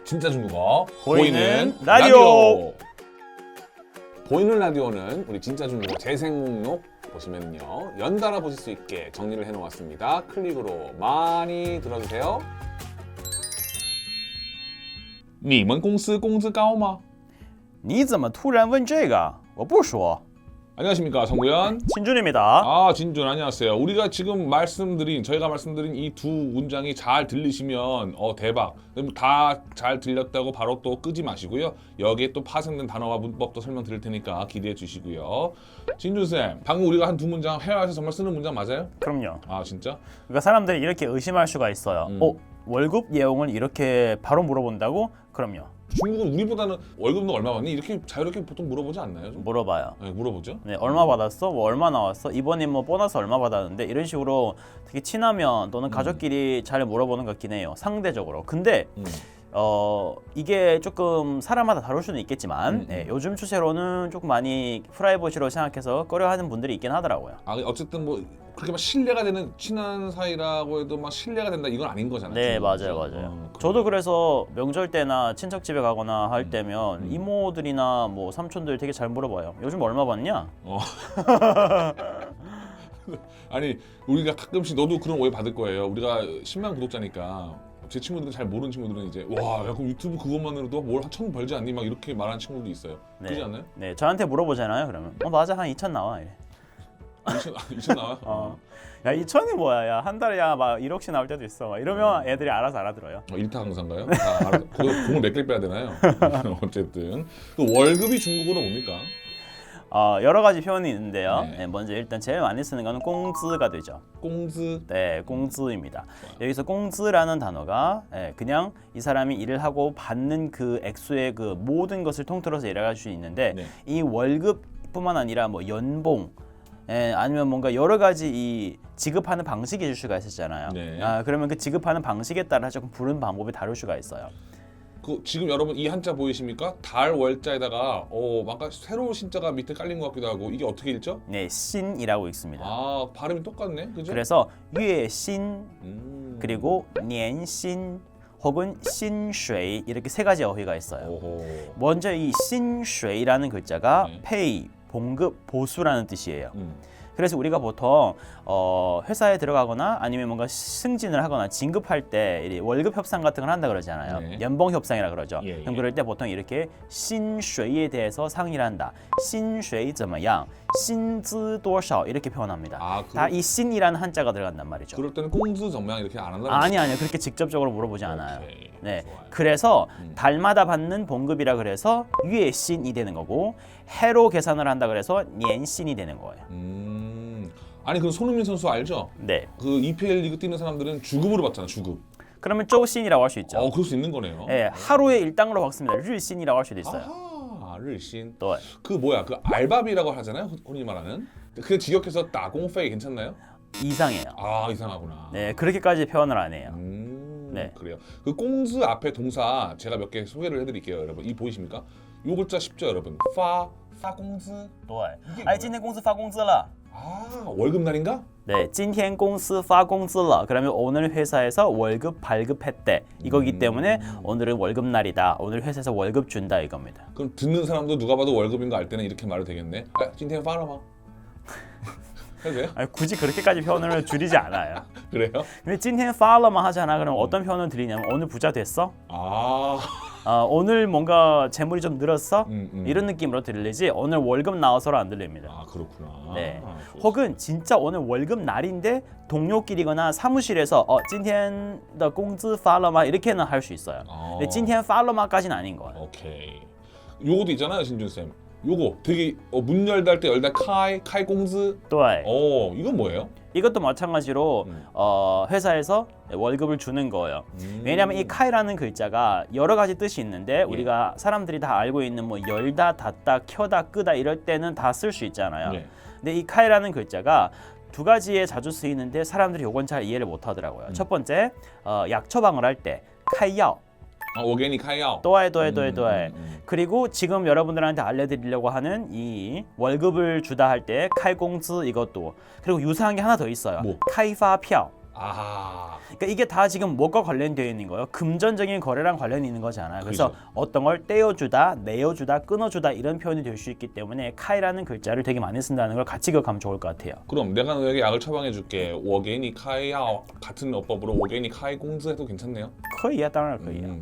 진짜 중국어 보이는 라디오. 보이는 라디오는 우리 진짜 중국어 재생 목록 보시면요 연달아 보실 수 있게 정리를 해놓았습니다. 클릭으로 많이 들어주세요. 你们公司工资高吗?你怎么突然问这个？我不说。 안녕하십니까, 정구현. 신준입니다. 아, 진준 안녕하세요. 우리가 지금 저희가 말씀드린 이 두 문장이 잘 들리시면 대박. 다 잘 들렸다고 바로 또 끄지 마시고요. 여기에 또 파생된 단어와 문법도 설명드릴 테니까 기대해 주시고요. 진준 쌤, 방금 우리가 한 두 문장 회화에서 정말 쓰는 문장 맞아요? 그럼요. 아, 진짜? 그러니까 사람들이 이렇게 의심할 수가 있어요. 월급 내용을 이렇게 바로 물어본다고? 그럼요. 중국은 우리보다는 월급도 얼마 받니? 이렇게 자유롭게 보통 물어보지 않나요? 좀? 물어봐요. 네, 물어보죠. 네, 얼마 받았어? 뭐 얼마 나왔어? 이번에 뭐 보너스 얼마 받았는데? 이런 식으로 되게 친하면 또는 가족끼리 잘 물어보는 것 같긴 해요. 상대적으로. 근데 이게 조금 사람마다 다를 수는 있겠지만 요즘 추세로는 조금 많이 프라이버시로 생각해서 꺼려하는 분들이 있긴 하더라고요. 아, 어쨌든 뭐 그렇게 막 신뢰가 되는 친한 사이라고 해도 막 신뢰가 된다 이건 아닌 거잖아요. 네, 맞아요. 저도 그래서 명절 때나 친척 집에 가거나 할 때면 이모들이나 뭐 삼촌들 되게 잘 물어봐요. 요즘 얼마 받냐? 아니, 우리가 가끔씩 너도 그런 오해 받을 거예요. 우리가 10만 구독자니까 제 친구들은 잘 모르는 친구들은 이제 와, 야, 그럼 유튜브 그것만으로도 뭘 한 1,000 벌지 않니? 막 이렇게 말하는 친구도 있어요. 네. 그러지 않나요? 네, 저한테 물어보잖아요. 그러면 맞아, 한 2천 나와. 이래. 2,000 나와? 야, 2천이 뭐야? 야, 한 달에 막 1억씩 나올 때도 있어. 막 이러면 애들이 알아서 알아들어요. 일타 강사인가요? 그거 공을 몇 개 빼야 되나요? 어쨌든 그 월급이 중국어로 뭡니까? 여러 가지 표현이 있는데요. 네. 먼저 일단 제일 많이 쓰는 거는 공즈가 되죠. 공즈. 네, 공즈입니다. 여기서 공즈라는 단어가 그냥 이 사람이 일을 하고 받는 그 액수의 그 모든 것을 통틀어서 이해할 수 있는데 이 월급뿐만 아니라 뭐 연봉 아니면 뭔가 여러 가지 이 지급하는 방식이 있을 수가 있었잖아요. 네. 그러면 그 지급하는 방식에 따라 조금 부르는 방법이 다를 수가 있어요. 지금 여러분 이 한자 보이십니까? 달 월자에다가 뭔가 새로운 신자가 밑에 깔린 것 같기도 하고 이게 어떻게 읽죠? 네, 신이라고 읽습니다. 아, 발음이 똑같네, 그죠? 그래서月薪 그리고 年薪 혹은 薪水 이렇게 세 가지 어휘가 있어요. 오호. 먼저 이 薪水라는 글자가 네. pay, 봉급, 보수라는 뜻이에요. 그래서 우리가 보통 회사에 들어가거나 아니면 뭔가 승진을 하거나 진급할 때 월급 협상 같은 걸 한다 그러잖아요. 네. 연봉 협상이라 그러죠. 예. 그럼 그럴 때 보통 이렇게 薪水에 대해서 상의를 한다. 薪水怎么样? 薪资多少 이렇게 표현합니다. 다 이 신이라는 한자가 들어간단 말이죠. 그럴 때는 공즈 정량 이렇게 안 한다는 아니요. 그렇게 직접적으로 물어보지 않아요. 오케이. 네. 좋아요. 그래서 달마다 받는 봉급이라 그래서月薪이 되는 거고 해로 계산을 한다 그래서 年薪이 되는 거예요. 아니, 그럼 손흥민 선수 알죠? 네. 그 EPL 리그 뛰는 사람들은 주급으로 받잖아, 주급. 그러면 쪼신이라고 할 수 있죠. 그럴 수 있는 거네요. 네, 하루의 일당으로 바습니다. 르신이라고 할 수도 있어요. 아하, 르신. 또 그 뭐야, 그 알바비라고 하잖아요, 흔히 말하는. 그 직역해서 따공페이 괜찮나요? 이상해요. 아, 이상하구나. 네, 그렇게까지 표현을 안 해요. 네. 그래요. 그 꽁즈 앞에 동사 제가 몇 개 소개를 해드릴게요, 여러분. 이 보이십니까? 요 글자 쉽죠, 여러분? 파公즈. 对，哎，今天公司发工资了。 아, 월급 날인가? 네, 今天公司发工资了. 그러면 오늘 회사에서 월급 발급했대. 이거기 때문에 오늘은 월급 날이다. 오늘 회사에서 월급 준다 이겁니다. 그럼 듣는 사람도 누가 봐도 월급인 거 알 때는 이렇게 말해도 되겠네. 아, 今天发了吗? 해도 돼요? 아니, 굳이 그렇게까지 표현을 줄이지 않아요. 그래요? 근데 今天发了吗 하잖아. 그럼 어떤 표현을 드리냐면 오늘 부자 됐어? 오늘 뭔가 재물이 좀 늘었어? 이런 느낌으로 들리지 오늘 월급 나와서로 안 들립니다. 아, 그렇구나. 네. 혹은 진짜 오늘 월급 날인데 동료끼리거나 사무실에서 今天的工资发了吗 이렇게는 할 수 있어요. 근데 今天发了吗까지는 아닌 거예요. 오케이. 요거도 있잖아요, 진준 쌤. 요거 되게 문 열다 할 때 열다 카이 공즈. 네. 이건 뭐예요? 이것도 마찬가지로 회사에서 월급을 주는 거예요. 왜냐하면 이 카이라는 글자가 여러 가지 뜻이 있는데 우리가 사람들이 다 알고 있는 뭐 열다, 닫다, 켜다, 끄다 이럴 때는 다 쓸 수 있잖아요. 근데 이 카이라는 글자가 두 가지에 자주 쓰이는데 사람들이 요건 잘 이해를 못 하더라고요. 첫 번째, 약 처방을 할 때 카이야오. 오게니 카이야오. 对。 그리고 지금 여러분들한테 알려드리려고 하는 이 월급을 주다 할 때 카이공즈 이것도. 그리고 유사한 게 하나 더 있어요. 뭐? 카이파표. 아, 그러니까 이게 다 지금 뭐가 관련되어 있는 거예요? 금전적인 거래랑 관련이 있는 거잖아요. 그래서 그죠. 어떤 걸 떼어주다, 내어주다, 끊어주다 이런 표현이 될 수 있기 때문에 카이라는 글자를 되게 많이 쓴다는 걸 같이 기억하면 좋을 것 같아요. 그럼 내가 너에게 약을 처방해줄게. 我给你开药 같은 어법으로 我给你开工资해도 괜찮네요. 可以啊，当然可以啊。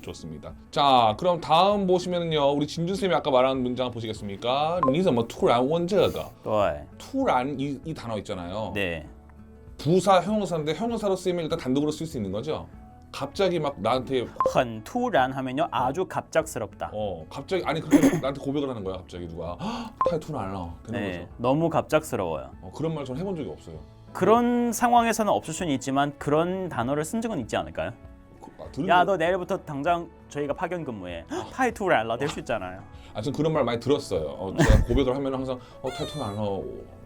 좋습니다. 자, 그럼 다음 보시면은요, 우리 진준 쌤이 아까 말한 문장 보시겠습니까? 你怎么突然问这个?对， 突然 이 단어 있잖아요. 네. 부사 형용사인데 형용사로 쓰이면 일단 단독으로 쓸 수 있는 거죠. 갑자기 막 나한테 很突然 하면요 아주 갑작스럽다. 갑자기 아니 그렇게 나한테 고백을 하는 거야. 갑자기 누가 타이투를 알라 되는 네, 거죠. 너무 갑작스러워요. 그런 말 전 해본 적이 없어요. 그런 상황에서는 없을 수는 있지만 그런 단어를 쓴 적은 있지 않을까요? 들은 야, 거- 너 내일부터 당장 저희가 파견 근무해. 타이투를 알라 될 수 있잖아요. 전 그런 말 많이 들었어요. 제가 고백을 하면 항상 타이투를 알라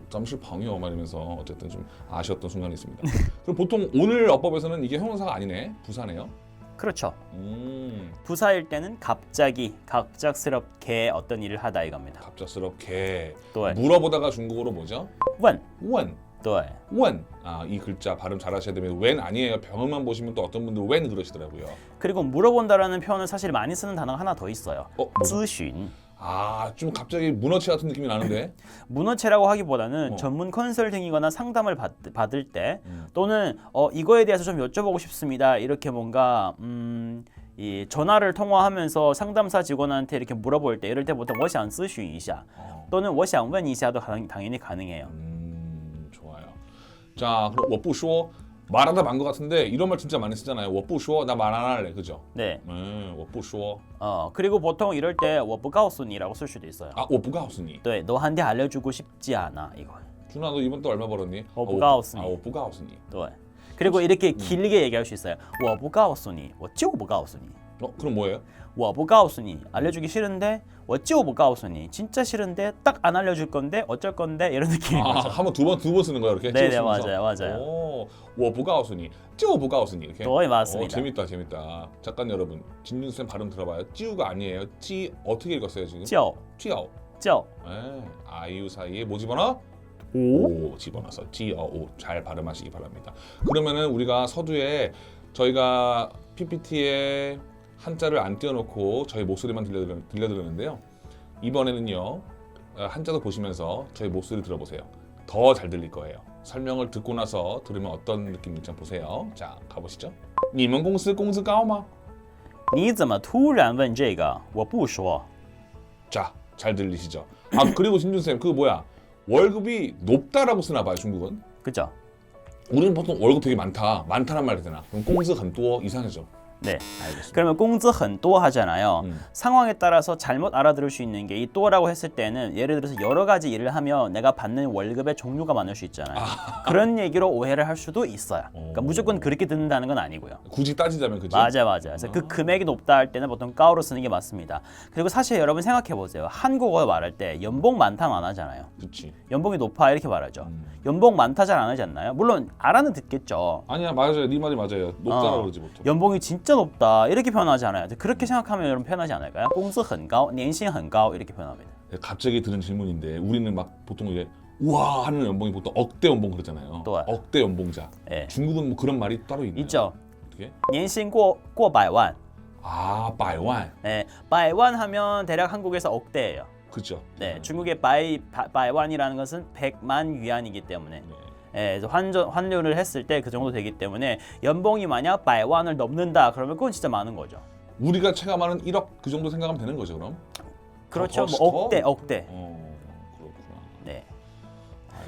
잠시 방요 막 이러면서 어쨌든 좀 아쉬웠던 순간이 있습니다. 그럼 보통 오늘 어법에서는 이게 형용사가 아니네, 부사네요. 그렇죠. 음, 부사일 때는 갑자기, 갑작스럽게 어떤 일을 하다 이겁니다. 갑작스럽게 네. 물어보다가 중국어로 뭐죠? 问， 원, 对， 원. 이 글자 발음 잘하셔야 됩니다. when 아니에요. 병음만 보시면 또 어떤 분들 when 그러시더라고요. 그리고 물어본다라는 표현을 사실 많이 쓰는 단어가 하나 더 있어요. 뭐? 咨询. 좀 갑자기 문어치 같은 느낌이 나는데. 문어체라고 하기보다는 전문 컨설팅이거나 상담을 받을 때 음. 또는 이거에 대해서 좀 여쭤보고 싶습니다. 이렇게 뭔가 이 전화를 통화하면서 상담사 직원한테 이렇게 물어볼 때 이럴 때 보통 我想咨询一下 또는 我想问一下도 당연히 가능해요. 좋아요. 자, 그럼 我不说 말하다 만 것 같은데 이런 말 진짜 많이 쓰잖아요. 我不说 나 말 안 할래, 그죠? 네. 我不说 그리고 보통 이럴 때 我不告诉你라고 쓸 수도 있어요. 我不告诉你 네, 너한테 알려주고 싶지 않아 이거. 준아 너 이번 또 얼마 벌었니? 我不告诉你. 我不告诉你 네. 그리고 이렇게 길게 얘기할 수 있어요. 我不告诉你,我就不告诉你. 그럼 뭐예요? 我不告诉你 알려주기 싫은데 我就不告诉你 진짜 싫은데 딱 안 알려줄 건데 어쩔 건데 이런 느낌인 거죠. 한번 두 번 쓰는 거야 이렇게? 네네, 찍어쓰면서? 맞아요. 我不告诉你 就不告诉你 이렇게? 네, 맞습니다. 재밌다. 잠깐 여러분 진준 쌤 발음 들어봐요. 찌우가 아니에요. 찌 어떻게 읽었어요 지금? 叫 찌아오. 叫 아이유 사이에 뭐 집어넣어? 五 오 집어넣어서 찌어오 잘 발음하시기 바랍니다. 그러면은 우리가 서두에 저희가 PPT에 한자를 안 띄워놓고 저희 목소리만 들려드렸는데요. 이번에는요 한자도 보시면서 저희 목소리 들어보세요. 더 잘 들릴 거예요. 설명을 듣고 나서 들으면 어떤 느낌인지 한번 보세요. 자 가보시죠. 你们公司工资高吗?你怎么突然问这个我不说 자, 잘 들리시죠? 그리고 진준 쌤, 그 뭐야? 월급이 높다라고 쓰나 봐요, 중국은. 그죠? 우리는 보통 월급 되게 많다란 말이 되나? 그럼 공스 很多 이상하죠. 네. 알겠습니다. 그러면 工资很多 하잖아요. 음. 상황에 따라서 잘못 알아들을 수 있는 게 이 또라고 했을 때는 예를 들어서 여러 가지 일을 하면 내가 받는 월급의 종류가 많을 수 있잖아요. 그런 얘기로 오해를 할 수도 있어요. 그러니까 무조건 그렇게 듣는다는 건 아니고요. 굳이 따지자면 그죠? 맞아. 그래서 그 금액이 높다 할 때는 보통 까오로 쓰는 게 맞습니다. 그리고 사실 여러분 생각해 보세요. 한국어 말할 때 연봉 많다 안 하잖아요. 그렇지. 연봉이 높아 이렇게 말하죠. 연봉 많다 잘 안 하지 않나요? 물론 알아는 듣겠죠. 아니야, 맞아요. 네 말이 맞아요. 높다라고 그러지 보통. 연봉이 진짜 높다 이렇게 표현하지 않아요. 그렇게 생각하면 여러분 표현하지 않을까요? 工资很高,年薪很高 이렇게 표현합니다. 갑자기 들은 질문인데 우리는 막 보통 이게 우와 하는 연봉이 보통 억대 연봉 그러잖아요. 또 억대 연봉자. 예. 중국은 뭐 그런 말이 따로 있나요? 있죠. 어떻게? 年薪过百万. 百万. 예, 百万 하면 대략 한국에서 억대예요. 그렇죠. 네, 중국의百万이라는 것은 100만 위안이기 때문에 예, 그래서 환율을 했을 때 그 정도 되기 때문에 연봉이 만약 100만을 넘는다 그러면 그건 진짜 많은 거죠. 우리가 체감하는 1억 그 정도 생각하면 되는 거죠, 그럼? 그렇죠. 더, 뭐 더? 억대. 그렇구나. 네.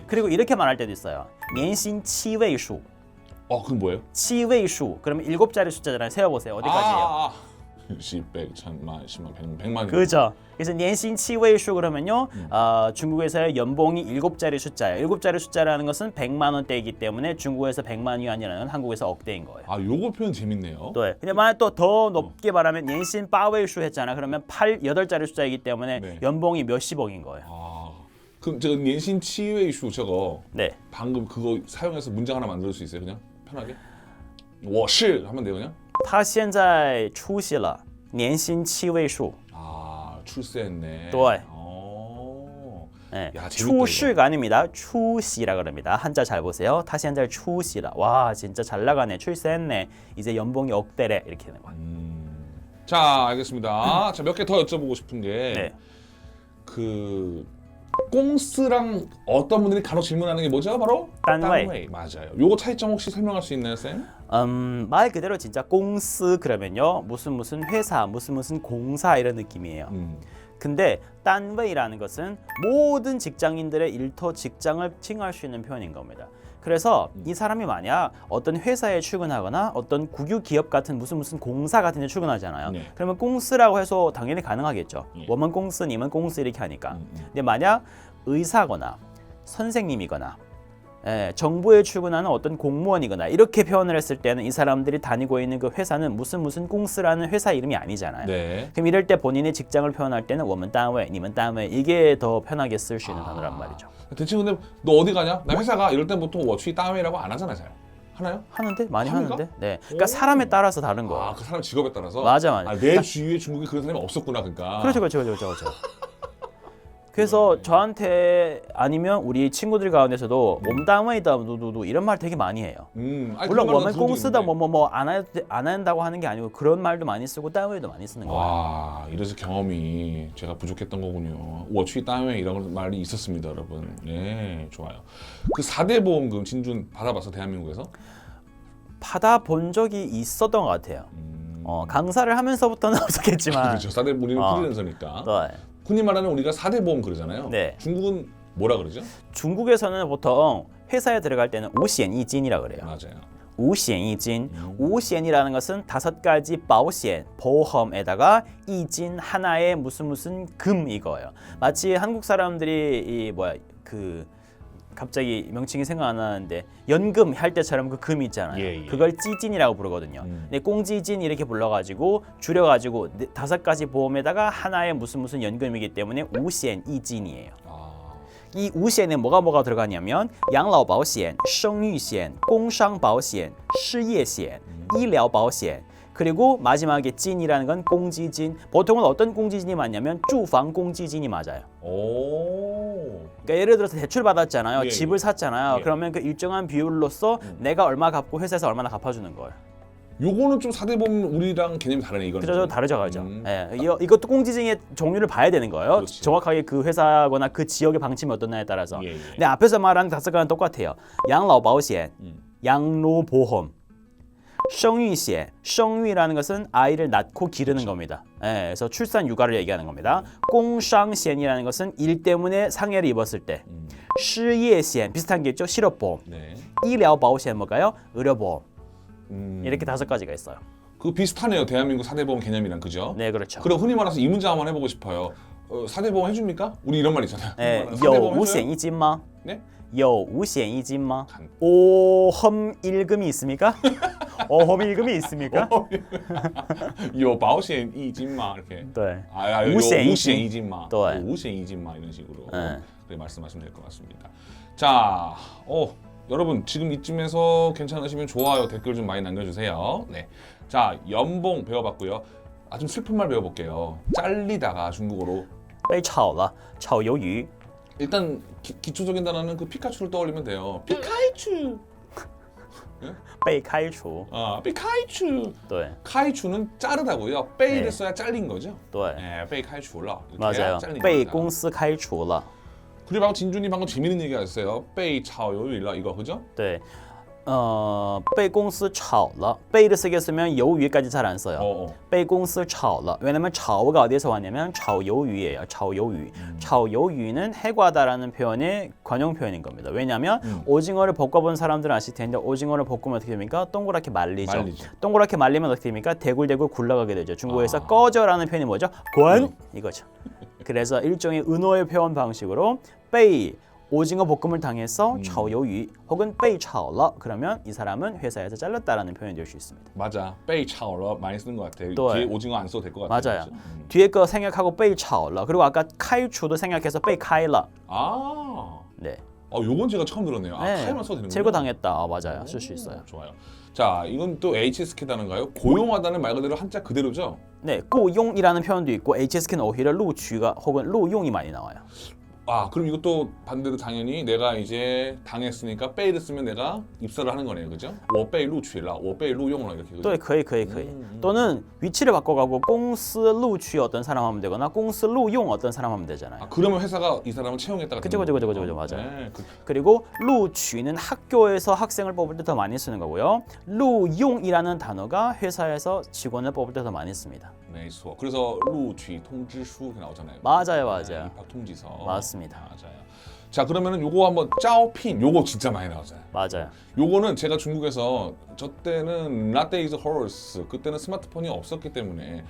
그리고 이렇게 말할 때도 있어요. 年薪七位数. 그럼 뭐예요? 七位数. 그러면 7자리 숫자잖아요. 세워 보세요. 어디까지예요? 10, 100, 1000만, 10만, 100만. 그죠. 그래서 年薪七位数 그러면요. 중국에서의 연봉이 7자리 숫자예요. 7자리 숫자라는 것은 100만 원대이기 때문에 중국에서 100만 위안이라는 건 한국에서 억대인 거예요. 요거 표현 재밌네요. 네. 근데 만약 또 더 높게 말하면 年薪八位数 했잖아. 그러면 8자리 숫자이기 때문에 네. 연봉이 몇십억인 거예요. 그럼 저年薪 7位数 저거 네. 방금 그거 사용해서 문장 하나 만들 수 있어요, 그냥 편하게? 我是 하면 돼요, 그냥? 他现在出息了年薪七位数 출세했네. 对 네. 야, 재밌다, 출시가 아닙니다. 출시라 그럽니다. 한자 잘 보세요. 다시 한자를 출시라. 와 진짜 잘 나가네. 출세했네. 이제 연봉이 억대래 이렇게 되는 거야. 자, 알겠습니다. 자, 몇 개 더 여쭤보고 싶은 게 네. 그 꽁스랑 어떤 분들이 간혹 질문하는 게 뭐죠? 바로 단웨이. 맞아요. 요거 차이점 혹시 설명할 수 있나요, 쌤? 말 그대로 진짜 공스 그러면요 무슨 회사 무슨 공사 이런 느낌이에요. 근데 단웨이라는 것은 모든 직장인들의 일터 직장을 칭할 수 있는 표현인 겁니다. 그래서 이 사람이 만약 어떤 회사에 출근하거나 어떤 국유 기업 같은 무슨 공사 같은 데 출근하잖아요. 네. 그러면 공스라고 해서 당연히 가능하겠죠. 예. 워먼 공스, 님은 공스 이렇게 하니까. 근데 만약 의사거나 선생님이거나 정부에 출근하는 어떤 공무원이거나 이렇게 표현을 했을 때는 이 사람들이 다니고 있는 그 회사는 무슨 공스라는 회사 이름이 아니잖아요. 네. 그럼 이럴 때 본인의 직장을 표현할 때는 워먼 단웨이, 님은 단웨이 이게 더 편하게 쓸 수 있는 단어란 말이죠. 대체 근데 너 어디 가냐? 나 회사가 이럴 땐 보통 워치 따웨이라고 안 하잖아요, 잘. 하나요? 하는데 많이 합니까? 하는데. 네. 그러니까 오. 사람에 따라서 다른 거예요. 아, 그 사람 직업에 따라서. 맞아. 아, 내 주위에 중국에 그런 사람이 없었구나, 그러니까. 그렇죠. 그래서 저한테 아니면 우리 친구들 가운데서도 몸담웨이다 누누누 이런 말 되게 많이 해요. 아니, 물론 그런 말은 워먼 들은 적이 공스다 있는데. 안 한다고 하는 게 아니고 그런 말도 많이 쓰고 단웨이도 많이 쓰는 거예요. 와, 이래서 경험이 제가 부족했던 거군요. 워치 따웨이 이런 말이 있었습니다, 여러분. 네, 좋아요. 그 4대 보험금 진준 받아봤어, 대한민국에서? 받아본 적이 있었던 것 같아요. 강사를 하면서부터는 없었겠지만. 그렇죠. 4대 우리는 프리랜서니까. 네. 흔히 말하는 우리가 4대 보험 그러잖아요. 네. 중국은 뭐라 그러죠? 중국에서는 보통 회사에 들어갈 때는 우시엔이진이라 그래요. 맞아요. 우시엔이진. 우시엔이라는 것은 5가지保险 보험에다가 이진 하나의 무슨 금 이거예요. 마치 한국 사람들이 갑자기 명칭이 생각 안 나는데 연금 할 때처럼 그 금 있잖아요. 예. 그걸 찌진이라고 부르거든요. 근데 꽁지진 이렇게 불러가지고 줄여가지고 5가지 보험에다가 하나의 무슨 연금이기 때문에 우시엔 이진이에요. 이 우시엔에 뭐가 들어가냐면 양라보险, 生育险, 工伤保险, 失业险, 医疗保险. 그리고 마지막에 찐이라는 건 공지진. 보통은 어떤 공지진이 맞냐면 주방 공지진이 맞아요. 오. 그러니까 예를 들어서 대출 받았잖아요. 예, 집을 샀잖아요. 예. 그러면 그 일정한 비율로서 내가 얼마 갚고 회사에서 얼마나 갚아주는 거예요. 요거는 좀 4대 보험 우리랑 개념이 다르네, 이거는. 그죠? 좀. 다르죠. 예, 이것도 공지진의 종류를 봐야 되는 거예요. 그렇지. 정확하게 그 회사거나 그 지역의 방침이 어떻냐에 따라서. 예. 근데 앞에서 말한 5가지는 똑같아요. 양라보险, 양로보험, 生育险, 生育라는 것은 아이를 낳고 기르는 겁니다. 예, 그래서 출산 육아를 얘기하는 겁니다. 工伤险이라는 것은 일 때문에 상해를 입었을 때. 失业险 비슷한 게 있죠. 실업보험. 네. 医疗保险뭘까요? 의료보험. 이렇게 5가지가 있어요. 그 비슷하네요, 대한민국 4대 보험 개념이랑, 그죠? 네, 그렇죠. 그럼 흔히 말해서 이 문제 한번 해보고 싶어요. 4대 보험 해줍니까? 우리 이런 말 있잖아요. 네, 4대 요 보험 해줘요? 우시엔이진마? 네? 요 우시엔이진마? 간- 오험일금이 있습니까? 오험일금이 있습니까? 요保险 이진마 이렇게. 네. 우시엔 우시엔 이진마. 네. 우시엔 이진마 이런 식으로. 네. 그래 말씀하시면 될 것 같습니다. 자, 여러분 지금 이쯤에서 괜찮으시면 좋아요, 댓글 좀 많이 남겨주세요. 네. 자, 연봉 배워봤고요. 좀 슬픈 말 배워볼게요. 잘리다가 중국어로. 被炒了,炒鱿鱼. 일단 기초적인 단어는 그 피카츄를 떠올리면 돼요. 피카이츄. 被开除. 피카이츄. 네. 카이츄는 자르다고요. 빼이를 네. 써야 잘린 거죠. 네. 네, 빼이 카이츄라. 맞아요. 被公司开除了. 그리고 방금 진준이 방금 재밌는 얘기 하셨어요. 빼이 차오요일라 이거 그죠? 네. 被公司炒了. 被를 쓰게 쓰면鱿鱼까지 잘 안 써요. 被公司炒了. 왜냐면炒가 어디에서 왔냐면 炒鱿鱼예요. 炒鱿鱼. 炒鱿鱼는 해과다라는 표현의 관용 표현인 겁니다. 왜냐면 오징어를 볶아본 사람들은 아실 텐데 오징어를 볶으면 어떻게 됩니까? 동그랗게 말리죠. 동그랗게 말리면 어떻게 됩니까? 대굴대굴 굴러가게 되죠. 중국에서 꺼져라는 표현이 뭐죠? 권! 이거죠. 그래서 일종의 은어의 표현 방식으로 被 오징어 볶음을 당해서 炒鱿鱼 혹은 被炒了 그러면 이 사람은 회사에서 잘렸다라는 표현이 될 수 있습니다. 맞아. 빼이 차오러 많이 쓰는 것 같아요. 네. 뒤에 오징어 안 써도 될 것 같아요. 맞아요. 그렇죠? 뒤에 거 생각하고 被炒了 그리고 아까 开除도 생각해서 被开了. 네. 요건 제가 처음 들었네요. 카이만 써도 되는군요. 제거당했다. 맞아요. 쓸 수 있어요. 좋아요. 자, 이건 또 HSK다는가요? 고용하다는 말 그대로 한자 그대로죠? 네, 雇佣이라는 표현도 있고 HSK는 오히려 录取가 혹은 录用이 많이 나와요. 그럼 이것도 반대로 당연히 내가 이제 당했으니까 被를 쓰면 내가 입사를 하는 거네요, 그죠? 我被录取了,我被录用了 이렇게. 그죠? 对，可以，可以，可以。 또는 위치를 바꿔가고 公司录取 어떤 사람 하면 되거나 公司录用 어떤 사람 하면 되잖아요. 그러면 회사가 이 사람을 채용했다가. 그죠, 그죠, 그죠, 그죠, 맞아요. 네, 그리고 录取는 학교에서 학생을 뽑을 때 더 많이 쓰는 거고요. 录用이라는 단어가 회사에서 직원을 뽑을 때 더 많이 씁니다. 没错. 그래서 录取通知书 이렇게 나오잖아요. 맞아요, 맞아요. 입학 통지서. 맞습니다. 맞아요. 자, 그러면은 요거 한번 짜오핀 요거 진짜 많이 나오잖아요. 맞아요. 요거는 제가 중국에서 저 때는 라떼 이즈 horse 그때는 스마트폰이 없었기 때문에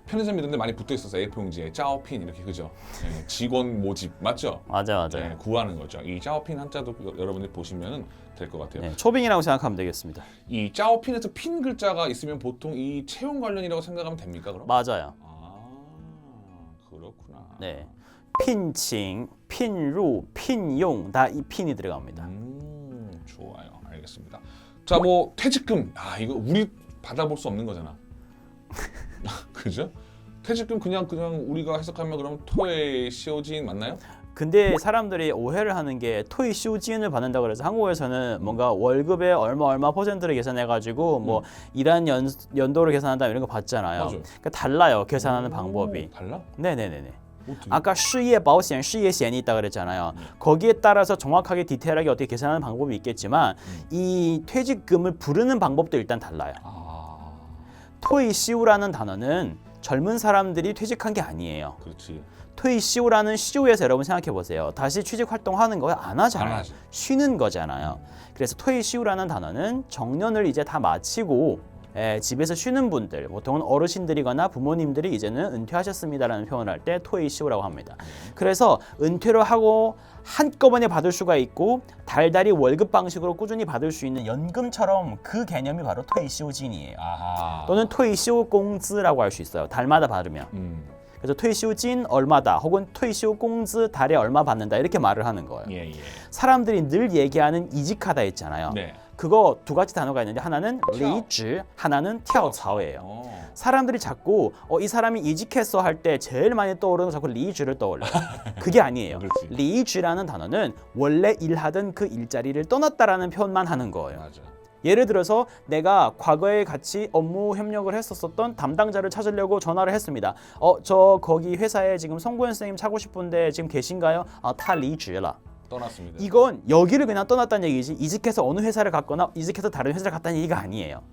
편의점 이런 데 많이 붙어 있었어요. A4 용지에 짜오핀 이렇게 그죠? 네, 직원 모집 맞죠? 맞아요, 맞아요. 네, 구하는 거죠. 이 짜오핀 한자도 여러분들이 보시면 될 것 같아요. 네, 초빙이라고 생각하면 되겠습니다. 이 짜오핀에서 핀 글자가 있으면 보통 이 채용 관련이라고 생각하면 됩니까? 그럼? 맞아요. 그렇구나. 네. 핀칭, 핀루, 핀용 다 이 핀이 들어갑니다. 좋아요. 알겠습니다. 자, 뭐 퇴직금. 이거 우리 받아볼 수 없는 거잖아. 그죠? 퇴직금 그냥 우리가 해석하면 그럼 토의 시오진 맞나요? 근데 사람들이 오해를 하는 게 토이 시우지인을 받는다고 그래서 한국에서는 뭔가 월급의 얼마 퍼센트를 계산해가지고 뭐 일한 연도를 계산한다 이런 거 받잖아요. 맞아요. 그러니까 달라요 계산하는 방법이. 달라? 네네네네. 어떻게? 아까 失业保险, 失业险이 있다 그랬잖아요. 거기에 따라서 정확하게 디테일하게 어떻게 계산하는 방법이 있겠지만 이 퇴직금을 부르는 방법도 일단 달라요. 토이 시우라는 단어는 젊은 사람들이 퇴직한 게 아니에요. 그렇지. 토이 시우라는 시우에서 여러분 생각해 보세요. 다시 취직 활동하는 거 안 하잖아요. 안 하지. 쉬는 거잖아요. 그래서 토이 시우라는 단어는 정년을 이제 다 마치고 집에서 쉬는 분들, 보통은 어르신들이거나 부모님들이 이제는 은퇴하셨습니다라는 표현을 할 때 토이 시우라고 합니다. 그래서 은퇴를 하고 한꺼번에 받을 수가 있고 달달이 월급 방식으로 꾸준히 받을 수 있는 연금처럼 그 개념이 바로 토이 시우진이에요. 또는 토이 시우 공즈라고 할 수 있어요. 달마다 받으면. 그래서 퇴休金 얼마다 혹은 퇴休工资 달에 얼마 받는다 이렇게 말을 하는 거예요. 예. 사람들이 늘 얘기하는 이직하다 있잖아요. 네. 그거 두 가지 단어가 있는데 하나는 离职, 하나는 跳槽예요. 사람들이 자꾸 이 사람이 이직했어 할 때 제일 많이 떠오르는 자꾸 离职를 떠올려요. 그게 아니에요. 离职라는 단어는 원래 일하던 그 일자리를 떠났다라는 표현만 하는 거예요. 맞아. 예를 들어서 내가 과거에 같이 업무 협력을 했었던 담당자를 찾으려고 전화를 했습니다. 저 거기 회사에 지금 송구현 선생님 찾고 싶은데 지금 계신가요? 他离职了. 떠났습니다. 이건 여기를 그냥 떠났다는 얘기지 이직해서 어느 회사를 갔거나 이직해서 다른 회사를 갔다는 얘기가 아니에요.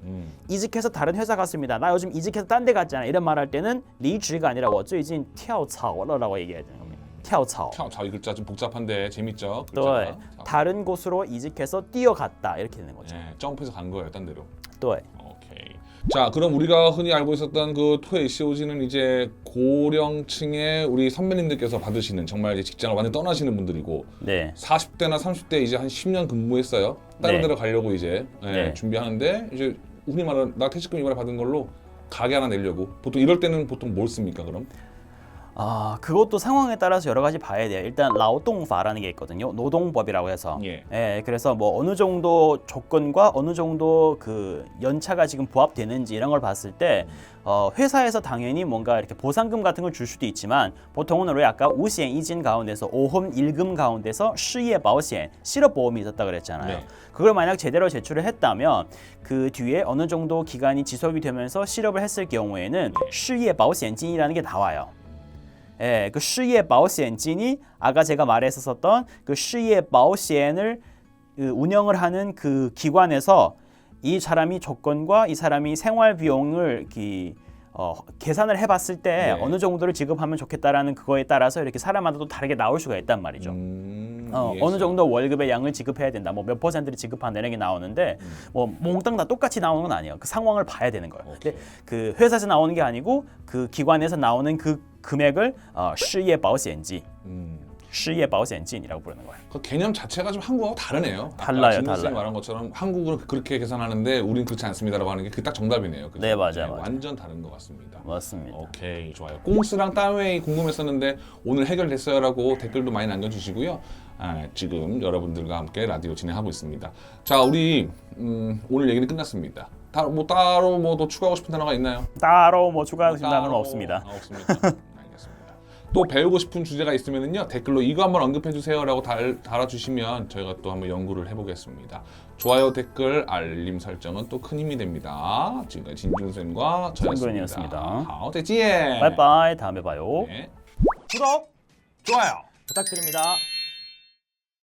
이직해서 다른 회사 갔습니다. 나 요즘 이직해서 딴 데 갔잖아. 이런 말 할 때는 离职가 아니라 我最近跳槽了라고 얘기해야 되는 겁니다. 跳槽. 이 글자 좀 복잡한데 재밌죠? 네. 다른 곳으로 이직해서 뛰어갔다 이렇게 되는 거죠. 네, 점프해서 간 거예요, 딴 데로. 네. 오케이. 자, 그럼 우리가 흔히 알고 있었던 그 토의 시오지는 이제 고령층의 우리 선배님들께서 받으시는 정말 이제 직장을 완전 떠나시는 분들이고 네. 40대나 30대 이제 한 10년 근무했어요. 다른 네. 데로 가려고 이제 네. 준비하는데 이제 흔히 말하는 나 퇴직금 이번에 받은 걸로 가게 하나 내려고 보통 이럴 때는 보통 뭘 씁니까, 그럼? 그것도 상황에 따라서 여러 가지 봐야 돼요. 일단 라오동파라는 게 있거든요. 노동법이라고 해서. 그래서 뭐 어느 정도 조건과 어느 정도 그 연차가 지금 부합되는지 이런 걸 봤을 때 회사에서 당연히 뭔가 이렇게 보상금 같은 걸 줄 수도 있지만 보통은 우리 아까 우시엔 이진 가운데서 5홈 1금 가운데서 실업 보险, 실업보험이 있었다 그랬잖아요. 네. 그걸 만약 제대로 제출을 했다면 그 뒤에 어느 정도 기간이 지속이 되면서 실업을 했을 경우에는 실업 보险金이라는 게 나와요. 그 失业保险金이 아까 제가 말했었던 그 失业保险을 운영을 하는 그 기관에서 이 사람이 조건과 이 사람이 생활 비용을 계산을 해봤을 때 네. 어느 정도를 지급하면 좋겠다라는 그거에 따라서 이렇게 사람마다 또 다르게 나올 수가 있단 말이죠. 어느 정도 월급의 양을 지급해야 된다. 뭐 몇 퍼센트를 지급한다 이런 게 나오는데 뭐 몽땅 다 똑같이 나오는 건 아니에요. 그 상황을 봐야 되는 거예요. 근데 그 회사에서 나오는 게 아니고 그 기관에서 나오는 그 금액을 失业保险金, 失业保险金이라고 부르는 거예요. 그 개념 자체가 좀 한국하고 다르네요. 달라요, 진우 쌤이 달라요. 말한 것처럼 한국은 그렇게 계산하는데 우린 그렇지 않습니다라고 하는 게 그 딱 정답이네요. 그죠? 네, 맞아요. 완전 다른 것 같습니다. 맞습니다. 오케이, 좋아요. 꽁스랑 따웨이 궁금했었는데 오늘 해결됐어요라고 댓글도 많이 남겨주시고요. 지금 여러분들과 함께 라디오 진행하고 있습니다. 자, 우리 오늘 얘기는 끝났습니다. 따로 뭐 더 추가하고 싶은 단어가 있나요? 따로 뭐 추가하고 싶은 단어는 없습니다. 없습니다. 알겠습니다. 또 배우고 싶은 주제가 있으면요 댓글로 이거 한번 언급해 주세요라고 달아주시면 저희가 또 한번 연구를 해보겠습니다. 좋아요, 댓글, 알림 설정은 또 큰 힘이 됩니다. 지금까지 진준쌤과 진근이었습니다. 하오 대지에. 바이바이. 다음에 봐요. 네. 구독 좋아요. 부탁드립니다.